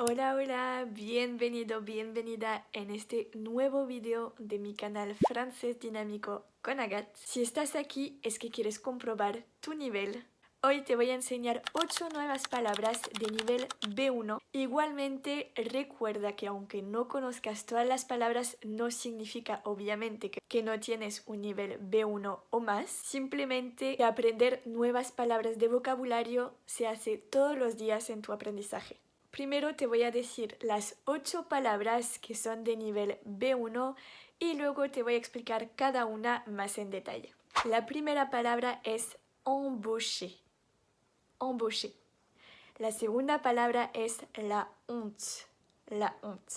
Hola, hola, bienvenido, bienvenida en este nuevo video de mi canal Francés Dinámico con Agathe. Si estás aquí es que quieres comprobar tu nivel. Hoy te voy a enseñar 8 nuevas palabras de nivel B1. Igualmente recuerda que aunque no conozcas todas las palabras no significa obviamente que no tienes un nivel B1 o más. Simplemente que aprender nuevas palabras de vocabulario se hace todos los días en tu aprendizaje. Primero te voy a decir las 8 palabras que son de nivel B1 y luego te voy a explicar cada una más en detalle. La primera palabra es embaucher. Embaucher. La segunda palabra es la honte. La honte.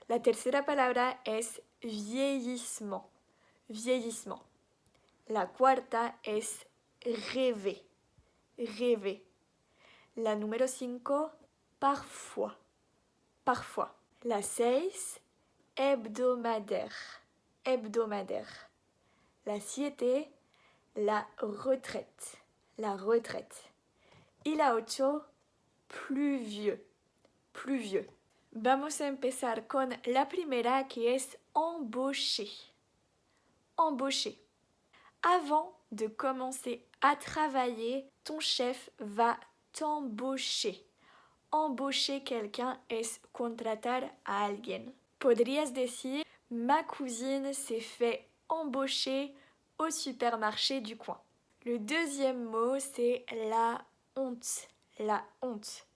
La tercera palabra es vieillissement. Vieillissement. La cuarta es rêver. Rêver. La número 5, parfois. Parfois. La 6, hebdomadaire. Hebdomadaire. La 7, la retraite. La retraite. Y la 8, pluvieux. Pluvieux. Vamos a empezar con la primera que es embaucher. Embaucher. Avant de commencer à travailler, ton chef va t'embaucher. Embaucher quelqu'un es contratar a alguien. Podrías decir, ma cousine s'est fait embaucher au supermarché du coin. Le deuxième mot, c'est la honte. La honte.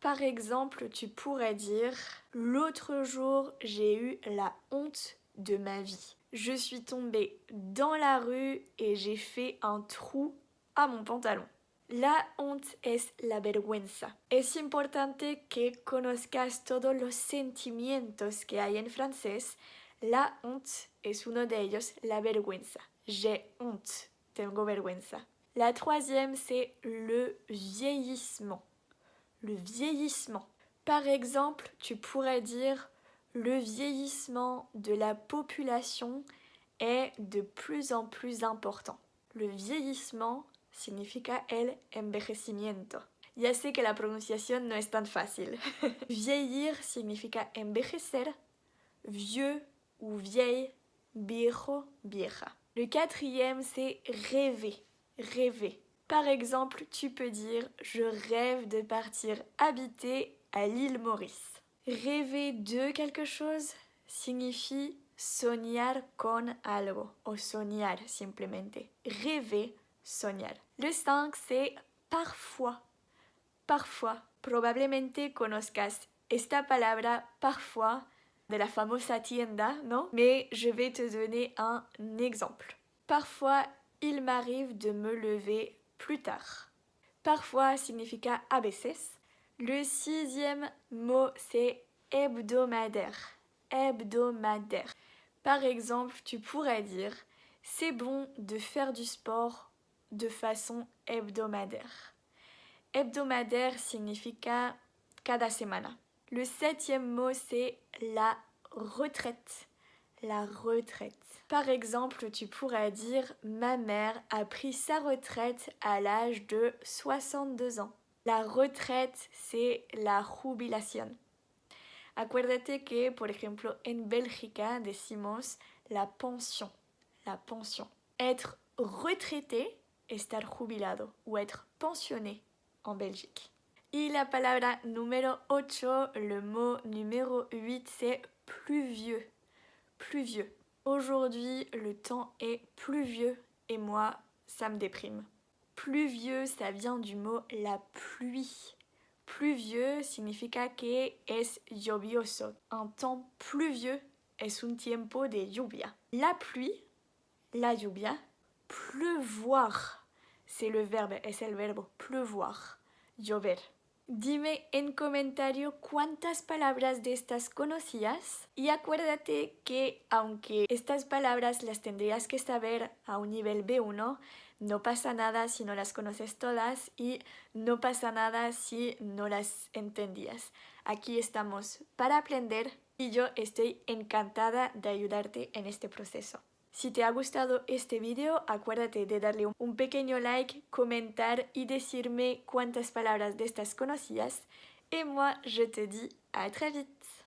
Par exemple, tu pourrais dire, l'autre jour, j'ai eu la honte de ma vie. Je suis tombée dans la rue et j'ai fait un trou a mon pantalon. La honte es la vergüenza. Es importante que conozcas todos los sentimientos que hay en francés. La honte es uno de ellos, la vergüenza. J'ai honte, tengo vergüenza. La troisième, c'est le vieillissement. Le vieillissement. Par exemple, tu pourrais dire le vieillissement de la population est de plus en plus important. Le vieillissement significa el envejecimiento. Ya sé que la pronunciación no es tan fácil. Vieillir significa envejecer, vieux ou vieille, viejo, vieja. Le quatrième, c'est rêver. Rêver. Par exemple, tu peux dire « Je rêve de partir habiter à l'île Maurice ». Rêver de quelque chose signifie soñar con algo o soñar simplemente. Rêver, soñar. Le 5, c'est parfois. Parfois. Probablemente conozcas esta palabra parfois de la famosa tienda, ¿no? Mais je vais te donner un exemple. Parfois, il m'arrive de me lever plus tard. Parfois significa a veces. Le 6e mot, c'est hebdomadaire. Hebdomadaire. Par exemple, tu pourrais dire « C'est bon de faire du sport de façon hebdomadaire ». Hebdomadaire significa cada semana. Le 7e mot, c'est la retraite. La retraite. Par exemple, tu pourrais dire « Ma mère a pris sa retraite à l'âge de 62 ans ». La retraite, c'est la jubilación. Acuérdate que, por ejemplo, en Bélgica decimos la pension. La pension. Être retraité, estar jubilado, ou être pensionné en Belgique. Y la palabra número 8, le mot numéro 8, c'est pluvieux. Pluvieux. Aujourd'hui, le temps est pluvieux et moi, ça me déprime. Pluvieux, ça vient du mot la pluie. Pluvieux significa que es lluvioso. Un temps pluvieux es un tiempo de lluvia. La pluie, la lluvia, pleuvoir, c'est le verbe, es el verbo, pleuvoir, llover. Dime en comentario cuántas palabras de estas conocías y acuérdate que aunque estas palabras las tendrías que saber a un nivel B1, no pasa nada si no las conoces todas y no pasa nada si no las entendías. Aquí estamos para aprender y yo estoy encantada de ayudarte en este proceso. Si te ha gustado este video, acuérdate de darle un pequeño like, comentar y decirme cuántas palabras de estas conocías. Et moi, je te dis à très vite.